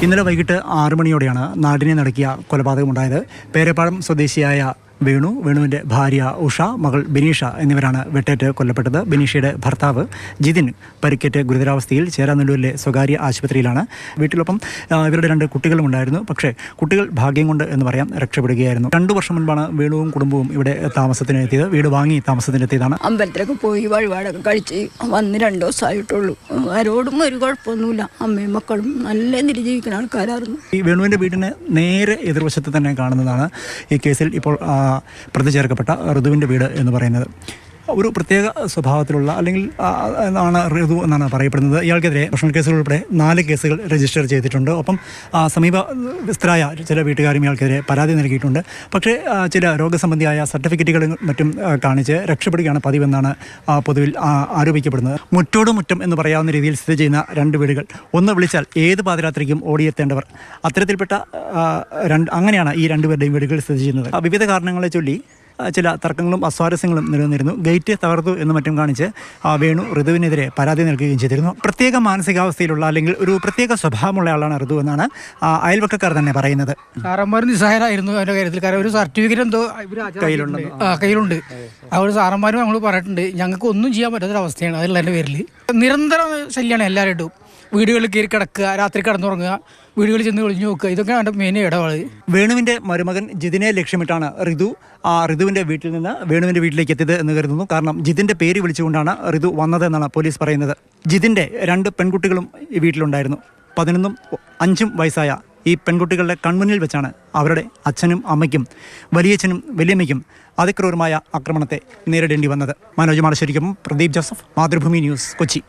ഇന്നലെ വൈകിട്ട് 6 മണിയോടെയാണ് നാടിനെ നടുക്കിയ കൊലപാതകമുണ്ടായത്. പേരപ്പാടം സ്വദേശിയായ വേണുവിൻ്റെ ഭാര്യ ഉഷ, മകൾ ബിനീഷ എന്നിവരാണ് വെട്ടേറ്റ് കൊല്ലപ്പെട്ടത്. ബിനീഷയുടെ ഭർത്താവ് ജിതിൻ പരിക്കേറ്റ് ഗുരുതരാവസ്ഥയിൽ ചേരാനെല്ലൂരിലെ സ്വകാര്യ ആശുപത്രിയിലാണ്. വീട്ടിലൊപ്പം ഇവരുടെ 2 കുട്ടികളും ഉണ്ടായിരുന്നു. പക്ഷേ കുട്ടികൾ ഭാഗ്യം കൊണ്ട് എന്ന് പറയാം രക്ഷപ്പെടുകയായിരുന്നു. 2 വർഷം മുൻപാണ് വേണുവും കുടുംബവും ഇവിടെ താമസത്തിനെത്തിയത്. വീട് വാങ്ങി താമസത്തിനെത്തിയതാണ്. അമ്പലത്തിലൊക്കെ പോയി വഴിപാടൊക്കെ കഴിച്ച് വന്ന് 2 ദിവസമായിട്ടുള്ളൂ. ആരോടും ഒരു കുഴപ്പമൊന്നുമില്ല. അമ്മയും മക്കളും നല്ല നില ജീവിക്കുന്ന ആൾക്കാരായിരുന്നു. ഈ വേണുവിൻ്റെ വീടിന് നേരെ എതിർവശത്ത് തന്നെ കാണുന്നതാണ് ഈ കേസിൽ ഇപ്പോൾ പ്രതി ചേർക്കപ്പെട്ട ഋതുവിൻ്റെ വീട് എന്ന് പറയുന്നത്. ഒരു പ്രത്യേക സ്വഭാവത്തിലുള്ള അല്ലെങ്കിൽ ആണ് ഋതു എന്നാണ് പറയപ്പെടുന്നത്. ഇയാൾക്കെതിരെ പ്രൊഫഷണൽ കേസുകൾ ഉൾപ്പെടെ 4 കേസുകൾ രജിസ്റ്റർ ചെയ്തിട്ടുണ്ട്. ഒപ്പം സമീപസ്ഥരായ ചില വീട്ടുകാരും ഇയാൾക്കെതിരെ പരാതി നൽകിയിട്ടുണ്ട്. പക്ഷേ ചില രോഗസംബന്ധിയായ സർട്ടിഫിക്കറ്റുകളും മറ്റും കാണിച്ച് രക്ഷപ്പെടുകയാണ് പതിവെന്നാണ് പൊതുവിൽ ആരോപിക്കപ്പെടുന്നത്. മുറ്റോട് മുറ്റം എന്ന് പറയാവുന്ന രീതിയിൽ സ്ഥിതി ചെയ്യുന്ന 2 വീടുകൾ, ഒന്ന് വിളിച്ചാൽ ഏത് പാതിരാത്രിക്കും ഓടിയെത്തേണ്ടവർ, അത്തരത്തിൽപ്പെട്ട അങ്ങനെയാണ് ഈ 2 പേരുടെയും വീടുകൾ സ്ഥിതി ചെയ്യുന്നത്. വിവിധ കാരണങ്ങളെ ചൊല്ലി ചില തർക്കങ്ങളും അസ്വാരസ്യങ്ങളും നിലനിന്നിരുന്നു. ഗേറ്റ് തകർത്തു എന്ന് മറ്റും കാണിച്ച് വേണു ഋതുവിനെതിരെ പരാതി നൽകുകയും ചെയ്തിരുന്നു. പ്രത്യേക മാനസികാവസ്ഥയിലുള്ള അല്ലെങ്കിൽ ഒരു പ്രത്യേക സ്വഭാവമുള്ള ആളാണ് ഋതു എന്നാണ് അയൽവക്കക്കാർ തന്നെ പറയുന്നത്. സാറന്മാർ നിസ്സഹായരായിരുന്നു അവരുടെ കാര്യത്തിൽ. കാരണം ഒരു സർട്ടിഫിക്കറ്റ് എന്തോ കയ്യിലുണ്ട്. ആ ഒരു സാറന്മാരും നമ്മൾ പറഞ്ഞിട്ടുണ്ട്, ഞങ്ങൾക്ക് ഒന്നും ചെയ്യാൻ പറ്റാത്തൊരവസ്ഥയാണ് അതുള്ളതിൻ്റെ പേരിൽ. നിരന്തരം ശല്യമാണ് എല്ലാവരും. വീടുകളിൽ കയറി കിടക്കുക, രാത്രി കിടന്നുറങ്ങുക, വീടുകളിൽ ചെന്ന് ഒളിഞ്ഞു നോക്കുക, ഇതൊക്കെ അവൻ്റെ മെയിൻ ഇടപാട്. വേണുവിൻ്റെ മരുമകൻ ജിതിനെ ലക്ഷ്യമിട്ടാണ് ഋതുവിൻ്റെ വീട്ടിൽ നിന്ന് വേണുവിൻ്റെ വീട്ടിലേക്ക് എത്തിയത് എന്ന് കരുതുന്നു. കാരണം ജിതിൻ്റെ പേര് വിളിച്ചുകൊണ്ടാണ് ഋതു വന്നതെന്നാണ് പോലീസ് പറയുന്നത്. ജിതിൻ്റെ 2 പെൺകുട്ടികളും ഈ വീട്ടിലുണ്ടായിരുന്നു. 11ഉം 5ഉം വയസ്സായ ഈ പെൺകുട്ടികളുടെ കൺമുന്നിൽ വെച്ചാണ് അവരുടെ അച്ഛനും അമ്മയ്ക്കും വലിയച്ഛനും വലിയമ്മയ്ക്കും അതിക്രൂരമായ ആക്രമണത്തെ നേരിടേണ്ടി വന്നത്. മനോജ് മാടശ്ശേരിക്കും പ്രദീപ് ജോസഫ്, മാതൃഭൂമി ന്യൂസ്, കൊച്ചി.